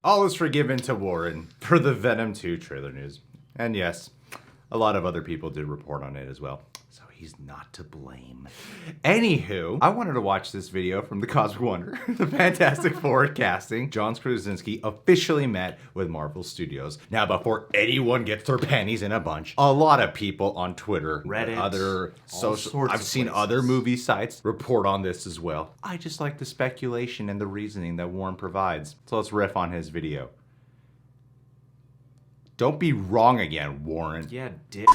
all is forgiven to Warren for the Venom 2 trailer news. And yes, a lot of other people did report on it as well. So he's not to blame. Anywho, I wanted to watch this video from the Cosmic Wonder, the Fantastic Four casting. John Krasinski officially met with Marvel Studios. Now, before anyone gets their panties in a bunch, a lot of people on Twitter, Reddit, other social, I've seen other movie sites report on this as well. I just like the speculation and the reasoning that Warren provides. So let's riff on his video. Don't be wrong again, Warren. Yeah, dick.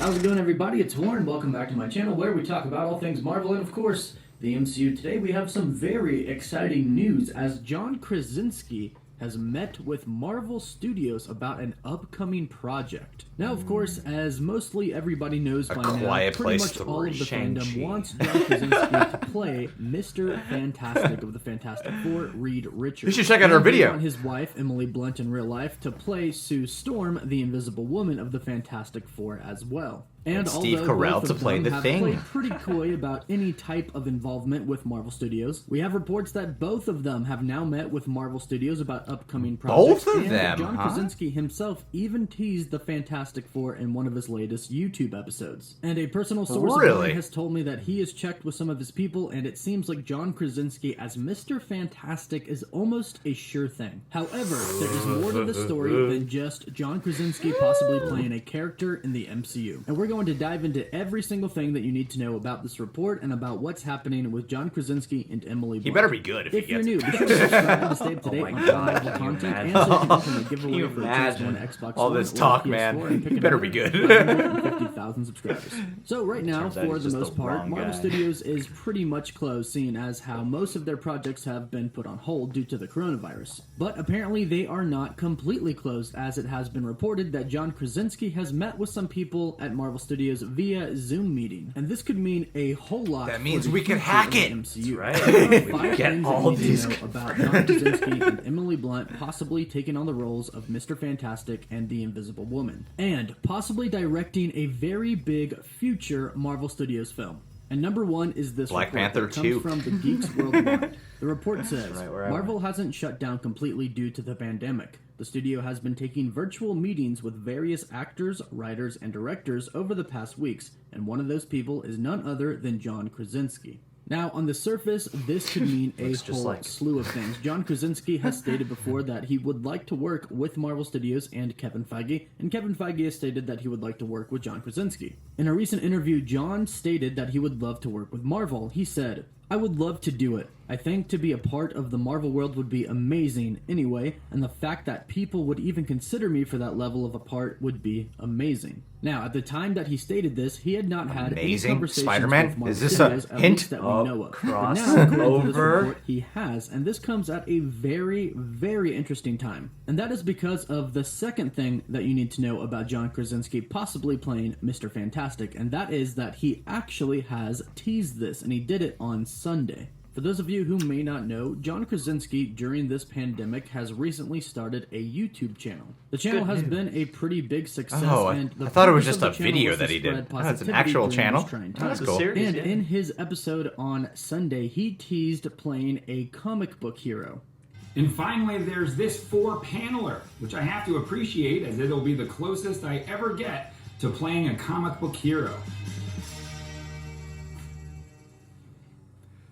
How's it going, everybody? It's Warren. Welcome back to my channel where we talk about all things Marvel and, of course, the MCU. Today we have some very exciting news as John Krasinski has met with Marvel Studios about an upcoming project. Now, of course, as mostly everybody knows by now, pretty much all of the fandom wants John Krasinski to play Mr. Fantastic of the Fantastic Four, Reed Richards. You should check out our video. They want his wife, Emily Blunt, in real life to play Sue Storm, the Invisible Woman of the Fantastic Four, as well. And Steve although Carell both to of play them the have Thing. played pretty coy about any type of involvement with Marvel Studios, we have reports that both of them have now met with Marvel Studios about upcoming projects. Both of and them, John huh? Krasinski himself even teased the Fantastic Four in one of his latest YouTube episodes. And a personal source of mine has told me that he has checked with some of his people, and it seems like John Krasinski as Mr. Fantastic is almost a sure thing. However, there is more to the story than just John Krasinski possibly playing a character in the MCU. And we're going to dive into every single thing that you need to know about this report and about what's happening with John Krasinski and Emily Blunt. He better be good if he you're gets new, it. be sure to subscribe to stay up to date my on God, Marvel can you content and imagine? so you can enter the giveaway Can you for a Xbox One, imagine? Xbox All One, this or talk, PS4 man. and pick You better be another good. 150,000 subscribers. So right now, Turns out for he's the just most the part, wrong Marvel guy. Studios is pretty much closed, seeing as how most of their projects have been put on hold due to the coronavirus. But apparently they are not completely closed, as it has been reported that John Krasinski has met with some people at Marvel Studios via Zoom meeting. And this could mean a whole lot. That for means the we can future hack of the it. MCU. That's There are right. 5 Get things all that you need these to know about John Krasinski and Emily Blunt possibly taking on the roles of Mr. Fantastic and the Invisible Woman, and possibly directing a very big future Marvel Studios film. And number one is this Black report Panther that comes 2. from the Geeks Worldwide. The report says, Right, wherever. Marvel hasn't shut down completely due to the pandemic. The studio has been taking virtual meetings with various actors, writers, and directors over the past weeks, and one of those people is none other than John Krasinski. Now, on the surface, this could mean a Looks just whole like- slew of things. John Krasinski has stated before that he would like to work with Marvel Studios and Kevin Feige, and Kevin Feige has stated that he would like to work with John Krasinski. In a recent interview, John stated that he would love to work with Marvel. He said, "I would love to do it. I think to be a part of the Marvel world would be amazing anyway, and the fact that people would even consider me for that level of a part would be amazing." Now, at the time that he stated this, he had not had Amazing? any conversations Spider-Man? with Marvel Is this a Studios, at hint? least that we Oh, know of. cross But now, according to this over. report, he has, and this comes at a very, very interesting time. And that is because of the second thing that you need to know about John Krasinski possibly playing Mr. Fantastic, and that is that he actually has teased this, and he did it on Sunday. For those of you who may not know, John Krasinski, during this pandemic, has recently started a YouTube channel. The channel has been a pretty big success, Oh, and the I thought it was purpose just of a the channel video was to that he did. spread Oh, it's an positivity actual during channel? these trying That's times. cool. Series, And yeah. in his episode on Sunday, he teased playing a comic book hero. And finally, there's this 4-paneler, which I have to appreciate as it'll be the closest I ever get to playing a comic book hero.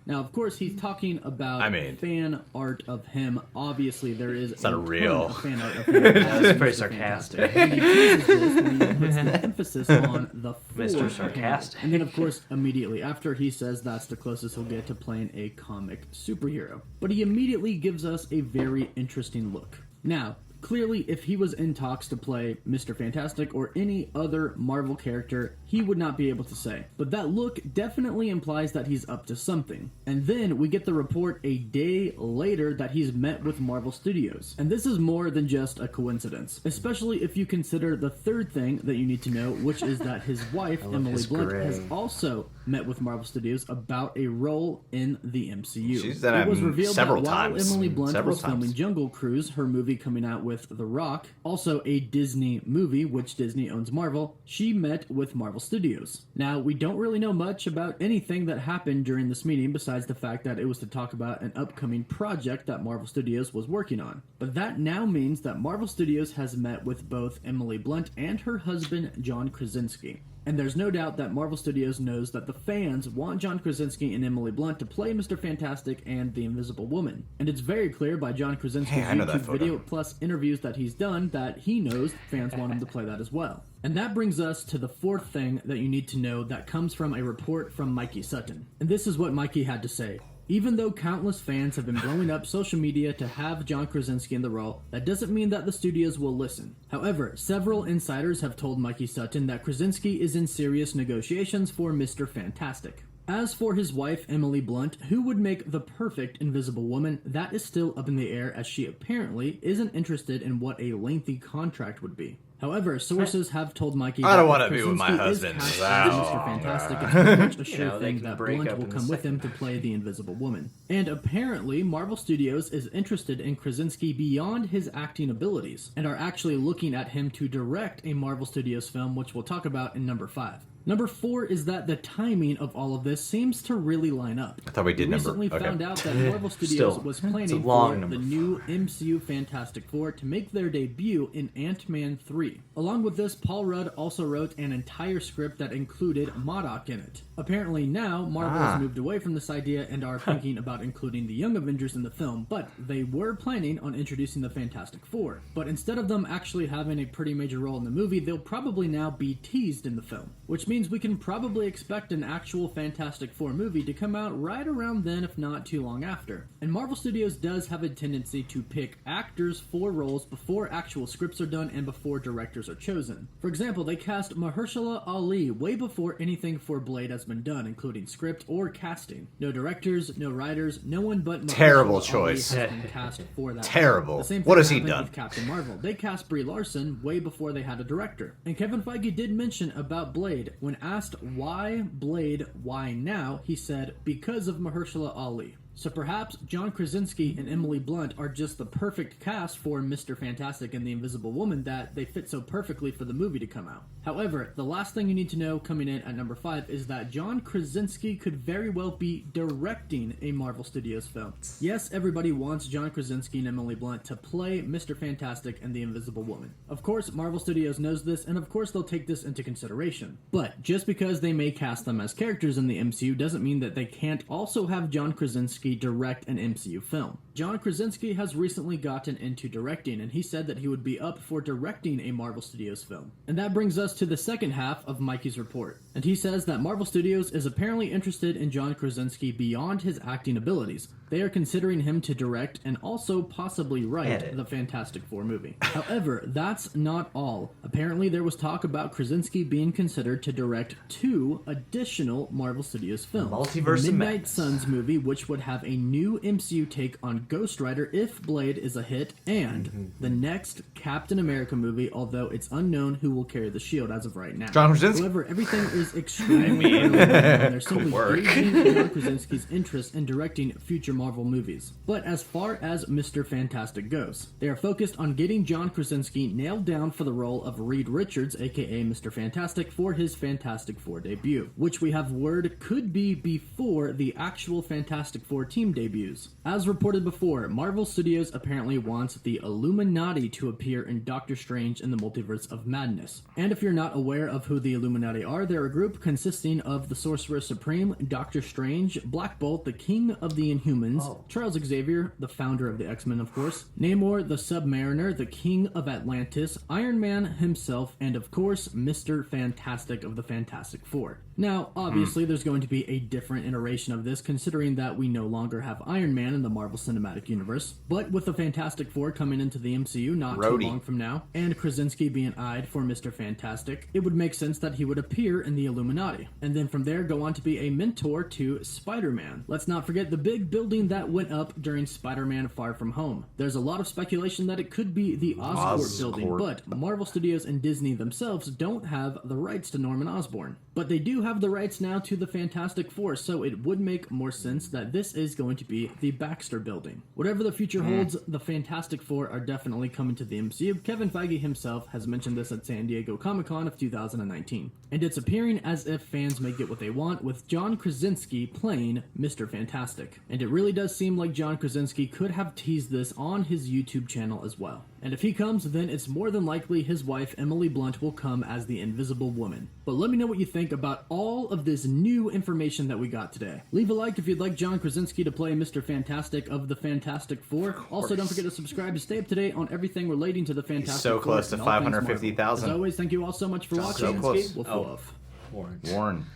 Now, of course, he's talking about fan art of him. Obviously, there is not a a real. ton of fan art of him. That's pretty sarcastic. And he teases this when he puts the emphasis on the Mr. 4 Sarcastic. And then, of course, immediately after, he says that's the closest he'll get to playing a comic superhero. But he immediately gives us a very interesting look. Now, clearly, if he was in talks to play Mr. Fantastic or any other Marvel character, he would not be able to say. But that look definitely implies that he's up to something. And then we get the report a day later that he's met with Marvel Studios. And this is more than just a coincidence, especially if you consider the third thing that you need to know, which is that his wife, Emily his Blunt, gray. has also met with Marvel Studios about a role in the MCU. She's done It was it revealed several that while times. Emily Blunt Several was filming times. Jungle Cruise, her movie coming out with The Rock, also a Disney movie, which Disney owns Marvel, she met with Marvel Marvel Studios. Now, we don't really know much about anything that happened during this meeting besides the fact that it was to talk about an upcoming project that Marvel Studios was working on. But that now means that Marvel Studios has met with both Emily Blunt and her husband, John Krasinski. And there's no doubt that Marvel Studios knows that the fans want John Krasinski and Emily Blunt to play Mr. Fantastic and the Invisible Woman. And it's very clear by John Krasinski's YouTube video plus interviews that he's done that he knows fans want him to play that as well. And that brings us to the fourth thing that you need to know that comes from a report from Mikey Sutton. And this is what Mikey had to say. Even though countless fans have been blowing up social media to have John Krasinski in the role, that doesn't mean that the studios will listen. However, several insiders have told Mikey Sutton that Krasinski is in serious negotiations for Mr. Fantastic. As for his wife, Emily Blunt, who would make the perfect Invisible Woman, that is still up in the air as she apparently isn't interested in what a lengthy contract would be. However, sources have told Mikey I don't want to be with my husband. Mr. Fantastic, it's pretty much a sure thing that Blunt will come with him to play the Invisible Woman. And apparently, Marvel Studios is interested in Krasinski beyond his acting abilities, and are actually looking at him to direct a Marvel Studios film, which we'll talk about in number 5. Number 4 is that the timing of all of this seems to really line up. I thought we did recently found out that Marvel Studios was planning for the new MCU Fantastic Four to make their debut in Ant-Man 3. Along with this, Paul Rudd also wrote an entire script that included MODOK in it. Apparently now, Marvel has moved away from this idea and are thinking about including the Young Avengers in the film, but they were planning on introducing the Fantastic Four. But instead of them actually having a pretty major role in the movie, they'll probably now be teased in the film, which means we can probably expect an actual Fantastic Four movie to come out right around then, if not too long after. And Marvel Studios does have a tendency to pick actors for roles before actual scripts are done and before directors are chosen. For example, they cast Mahershala Ali way before anything for Blade has been done, including script or casting. No directors, no writers, no one but Mahershala Terrible choice. Ali has been cast for that. Terrible. The same thing What has he happened done? with Captain Marvel. They cast Brie Larson way before they had a director. And Kevin Feige did mention about Blade. When asked why Blade, why now, he said, because of Mahershala Ali. So perhaps John Krasinski and Emily Blunt are just the perfect cast for Mr. Fantastic and the Invisible Woman that they fit so perfectly for the movie to come out. However, the last thing you need to know coming in at number 5 is that John Krasinski could very well be directing a Marvel Studios film. Yes, everybody wants John Krasinski and Emily Blunt to play Mr. Fantastic and the Invisible Woman. Of course, Marvel Studios knows this, and of course they'll take this into consideration. But just because they may cast them as characters in the MCU doesn't mean that they can't also have John Krasinski direct an MCU film. John Krasinski has recently gotten into directing, and he said that he would be up for directing a Marvel Studios film. And that brings us to the second half of Mikey's report. And he says that Marvel Studios is apparently interested in John Krasinski beyond his acting abilities. They are considering him to direct and also possibly write the Fantastic Four movie. However, that's not all. Apparently there was talk about Krasinski being considered to direct 2 additional Marvel Studios films. Multiverse the of Midnight Madness. Suns movie, which would have a new MCU take on Ghost Rider if Blade is a hit, and the next Captain America movie, although it's unknown who will carry the shield as of right now. John Krasinski? However, everything is extremely early, and they're simply gauging John Krasinski's interest in directing future Marvel movies. But as far as Mr. Fantastic goes, they are focused on getting John Krasinski nailed down for the role of Reed Richards, aka Mr. Fantastic, for his Fantastic Four debut, which we have word could be before the actual Fantastic Four team debuts. As reported before, Marvel Studios apparently wants the Illuminati to appear in Doctor Strange in the Multiverse of Madness. And if you're not aware of who the Illuminati are, they're a group consisting of the Sorcerer Supreme, Doctor Strange, Black Bolt, the King of the Inhumans, Charles Xavier, the founder of the X-Men of course, Namor the Submariner, the King of Atlantis, Iron Man himself, and of course, Mr. Fantastic of the Fantastic Four. Now, obviously, there's going to be a different iteration of this, considering that we no longer have Iron Man in the Marvel Cinematic Universe. But with the Fantastic Four coming into the MCU not too long from now, and Krasinski being eyed for Mr. Fantastic, it would make sense that he would appear in the Illuminati, and then from there go on to be a mentor to Spider-Man. Let's not forget the big building that went up during Spider-Man Far From Home. There's a lot of speculation that it could be the Oscorp building, but Marvel Studios and Disney themselves don't have the rights to Norman Osborn. But they do have the rights now to the Fantastic Four, so it would make more sense that this is going to be the Baxter Building. Whatever the future holds, the Fantastic Four are definitely coming to the MCU. Kevin Feige himself has mentioned this at San Diego Comic-Con of 2019. And it's appearing as if fans may get what they want, with John Krasinski playing Mr. Fantastic. And it really does seem like John Krasinski could have teased this on his YouTube channel as well. And if he comes, then it's more than likely his wife, Emily Blunt, will come as the Invisible Woman. But let me know what you think about all of this new information that we got today. Leave a like if you'd like John Krasinski to play Mr. Fantastic of the Fantastic Four. Also, don't forget to subscribe to stay up to date on everything relating to the Fantastic Four. So close to 550,000. As always, thank you all so much for watching. So close. Wolf Wolf. Warren.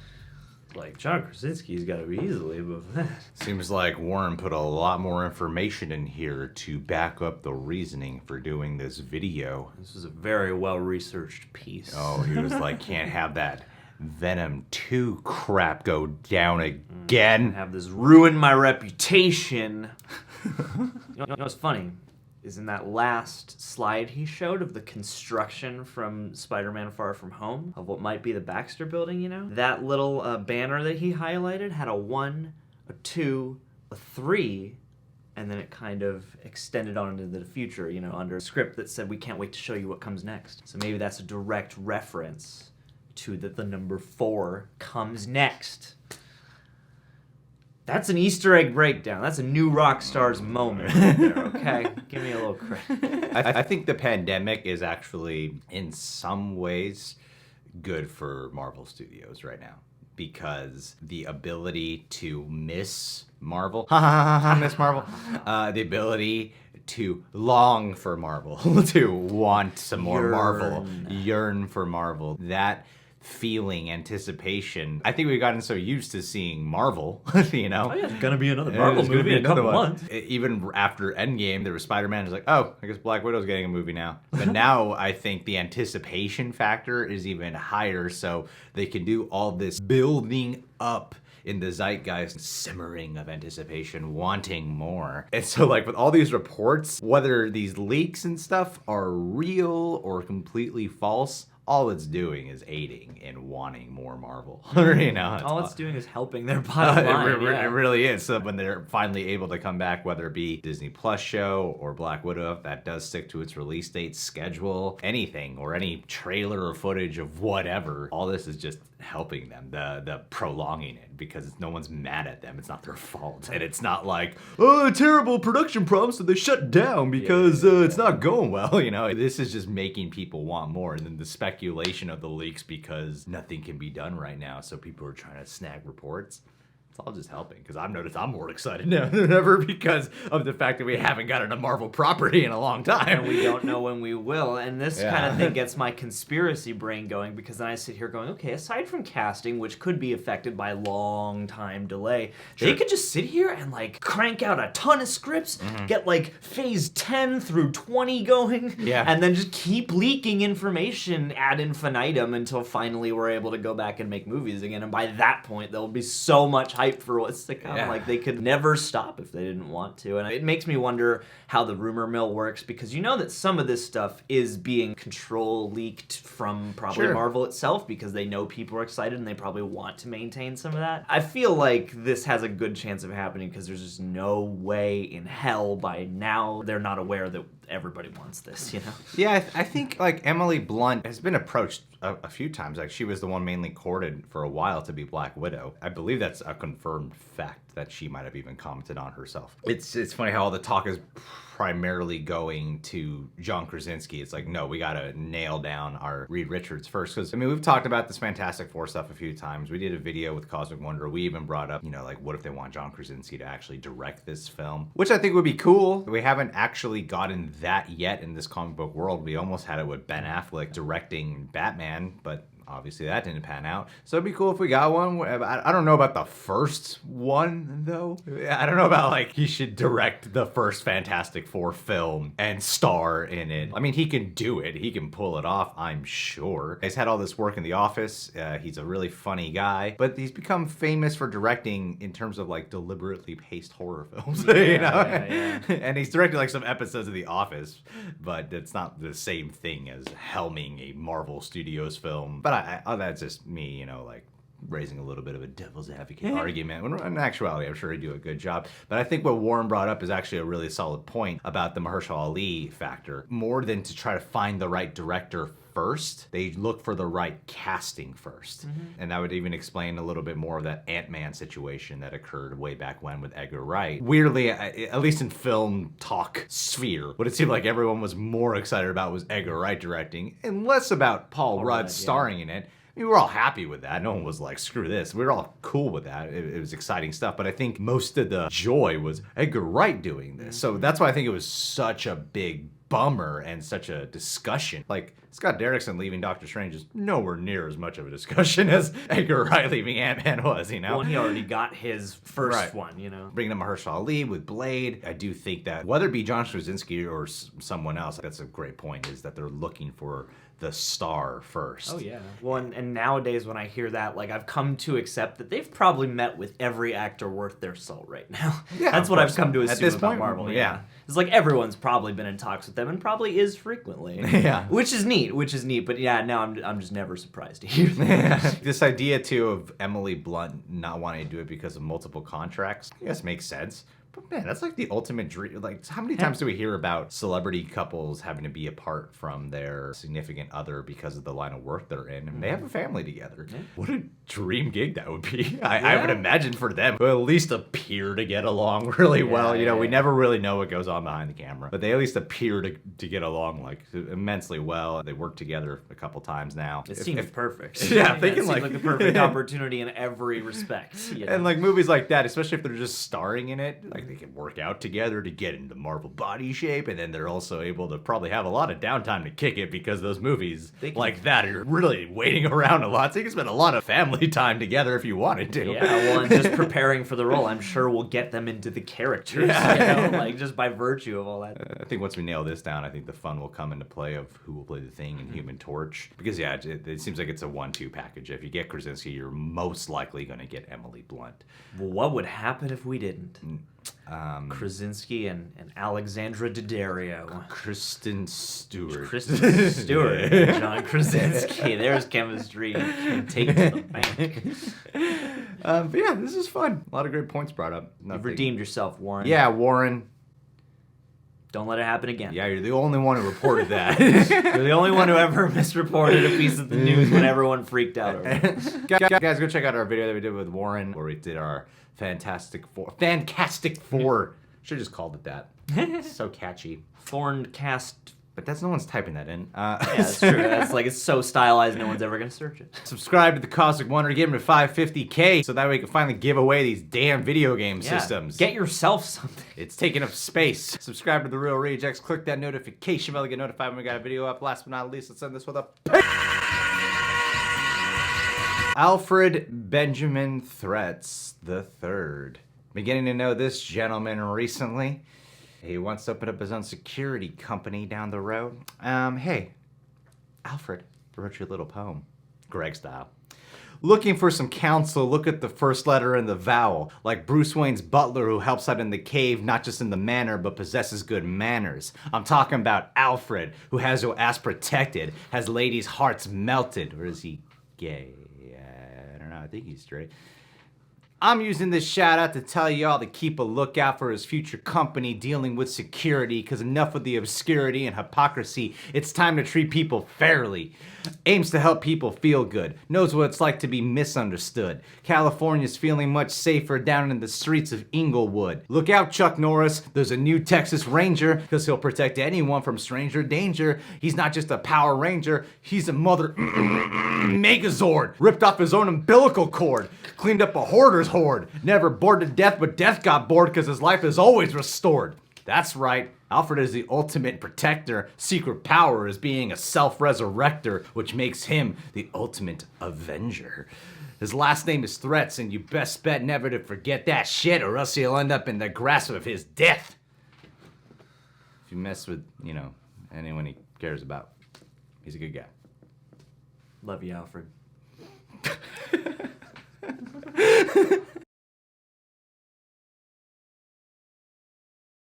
Like, John Krasinski's got to be easily above that. Seems like Warren put a lot more information in here to back up the reasoning for doing this video. This was a very well-researched piece. Oh, he was like, can't have that Venom 2 crap go down again. Have this ruin my reputation. You know what's funny? Is in that last slide he showed of the construction from Spider-Man Far From Home of what might be the Baxter Building, you know? That little banner that he highlighted had a 1, a 2, a 3, and then it kind of extended on into the future, you know, under a script that said, we can't wait to show you what comes next. So maybe that's a direct reference to that the number 4 comes next. That's an Easter egg breakdown. That's a new Rockstar's moment right there, okay? Give me a little credit. I think the pandemic is actually, in some ways, good for Marvel Studios right now. Because the ability to miss Marvel, miss Marvel, the ability to long for Marvel, to want some more Marvel, yearn for Marvel, that feeling, anticipation. I think we've gotten so used to seeing Marvel, you know? Oh yeah, it's gonna be another Marvel movie in a couple months. Even after Endgame, there was Spider-Man. It's like, oh, I guess Black Widow's getting a movie now. But now I think the anticipation factor is even higher, so they can do all this building up in the zeitgeist, simmering of anticipation, wanting more. And so, like, with all these reports, whether these leaks and stuff are real or completely false, all it's doing is aiding in wanting more Marvel. You know, all it's doing is helping their bottom line. It really is. So when they're finally able to come back, whether it be Disney Plus show or Black Widow, if that does stick to its release date schedule, anything or any trailer or footage of whatever, all this is just helping them, the prolonging it, because no one's mad at them. It's not their fault. And it's not like, oh, terrible production problems, so they shut down because it's not going well. You know, this is just making people want more. And then the speculation of the leaks because nothing can be done right now, so people are trying to snag reports. It's all just helping, because I've noticed I'm more excited now than ever because of the fact that we haven't gotten a Marvel property in a long time. And we don't know when we will. And this kind of thing gets my conspiracy brain going, because then I sit here going, okay, aside from casting, which could be affected by long time delay, they could just sit here and like crank out a ton of scripts, get like phase 10 through 20 going, and then just keep leaking information ad infinitum until finally we're able to go back and make movies again. And by that point, there'll be so much hype for what's to come. Like, they could never stop if they didn't want to. And it makes me wonder how the rumor mill works, because you know that some of this stuff is being control leaked from probably Marvel itself, because they know people are excited and they probably want to maintain some of that. I feel like this has a good chance of happening, because there's just no way in hell by now they're not aware that everybody wants this, you know? Yeah, I think, like, Emily Blunt has been approached a few times. Like, she was the one mainly courted for a while to be Black Widow. I believe that's a confirmed fact that she might have even commented on herself. It's funny how all the talk is primarily going to John Krasinski. It's like, no, we gotta nail down our Reed Richards first. Because, I mean, we've talked about this Fantastic Four stuff a few times. We did a video with Cosmic Wonder. We even brought up, you know, like, what if they want John Krasinski to actually direct this film? Which I think would be cool. We haven't actually gotten that yet in this comic book world. We almost had it with Ben Affleck directing Batman, but obviously that didn't pan out. So it'd be cool if we got one. I don't know about the first one, though. I don't know about, like, he should direct the first Fantastic Four film and star in it. I mean, he can do it. He can pull it off, I'm sure. He's had all this work in The Office. He's a really funny guy. But he's become famous for directing in terms of, like, deliberately paced horror films. You know? And he's directed, like, some episodes of The Office. But it's not the same thing as helming a Marvel Studios film. But that's just me, you know, like, raising a little bit of a devil's advocate argument. When in actuality, I'm sure he'd do a good job. But I think what Warren brought up is actually a really solid point about the Mahershala Ali factor. More than to try to find the right director first, they look for the right casting first. And that would even explain a little bit more of that Ant-Man situation that occurred way back when with Edgar Wright. Weirdly, at least in film talk sphere, what it seemed like everyone was more excited about was Edgar Wright directing and less about Paul Rudd starring in it. I mean, we were all happy with that. No one was like, screw this. We were all cool with that. It was exciting stuff. But I think most of the joy was Edgar Wright doing this. So that's why I think it was such a big bummer and such a discussion. Like, Scott Derrickson leaving Doctor Strange is nowhere near as much of a discussion as Edgar Wright leaving Ant-Man was, you know? Well, he already got his first one, you know? Bringing in Mahershala Ali with Blade, I do think that, whether it be John Krasinski or someone else, that's a great point, is that they're looking for the star first. Oh, yeah. Well, and nowadays when I hear that, like, I've come to accept that they've probably met with every actor worth their salt right now. Yeah, that's what I've come to assume at this about point, Marvel. yeah. It's like everyone's probably been in talks with them and probably is frequently. Yeah. Which is neat. But yeah, now I'm just never surprised to hear that. This idea, too, of Emily Blunt not wanting to do it because of multiple contracts, I guess makes sense. But man, that's like the ultimate dream. Like, how many times do we hear about celebrity couples having to be apart from their significant other because of the line of work they're in, and they have a family together? Yeah. What a dream gig that would be. I would imagine for them, who at least appear to get along really well. You know, we never really know what goes on behind the camera, but they at least appear to get along like immensely well. They work together a couple times now. It seems perfect. Yeah, they can seems like the perfect opportunity in every respect. You know? And like movies like that, especially if they're just starring in it, like they can work out together to get into Marvel body shape, and then they're also able to probably have a lot of downtime to kick it because those movies like that are really waiting around a lot, so you can spend a lot of family time together if you wanted to. Yeah, well, and just preparing for the role, I'm sure will get them into the characters, you know, like just by virtue of all that. I think once we nail this down, I think the fun will come into play of who will play the Thing and Human Torch, because yeah, it seems like it's a 1-2 package. If you get Krasinski, you're most likely going to get Emily Blunt. Well, what would happen if we didn't? Krasinski and Alexandra Daddario. Kristen Stewart. Kristen Stewart and John Krasinski. There's chemistry. Take it to the bank. But yeah, this is fun. A lot of great points brought up. You've redeemed yourself, Warren. Yeah, Warren. Don't let it happen again. Yeah, you're the only one who reported that. You're the only one who ever misreported a piece of the news when everyone freaked out over it. Guys, go check out our video that we did with Warren, where we did our Fantastic Four. Should have just called it that. It's so catchy. Thorn cast. But that's no one's typing that in. Yeah, that's true. That's like, it's so stylized, no one's ever going to search it. Subscribe to the Cosmic Wonder, give him to 550K, so that way we can finally give away these damn video game systems. Get yourself something. It's taking up space. Subscribe to The Real Rejects, click that notification bell to get notified when we got a video up. Last but not least, let's end this with a Alfred Benjamin Threats III. Beginning to know this gentleman recently. He wants to open up his own security company down the road. Hey, Alfred, wrote you a little poem, Greg style. Looking for some counsel, look at the first letter in the vowel. Like Bruce Wayne's butler who helps out in the cave, not just in the manor, but possesses good manners. I'm talking about Alfred, who has your ass protected, has ladies' hearts melted. Or is he gay? I don't know, I think he's straight. I'm using this shout out to tell y'all to keep a lookout for his future company dealing with security, because enough with the obscurity and hypocrisy. It's time to treat people fairly. Aims to help people feel good. Knows what it's like to be misunderstood. California's feeling much safer down in the streets of Inglewood. Look out, Chuck Norris. There's a new Texas Ranger, because he'll protect anyone from stranger danger. He's not just a Power Ranger. He's a mother Megazord. Ripped off his own umbilical cord. Cleaned up a hoarder's horde. Never bored to death, but death got bored because his life is always restored. That's right. Alfred is the ultimate protector. Secret power is being a self-resurrector, which makes him the ultimate avenger. His last name is Threats, and you best bet never to forget that shit, or else you'll end up in the grasp of his death. If you mess with, anyone he cares about, he's a good guy. Love you, Alfred.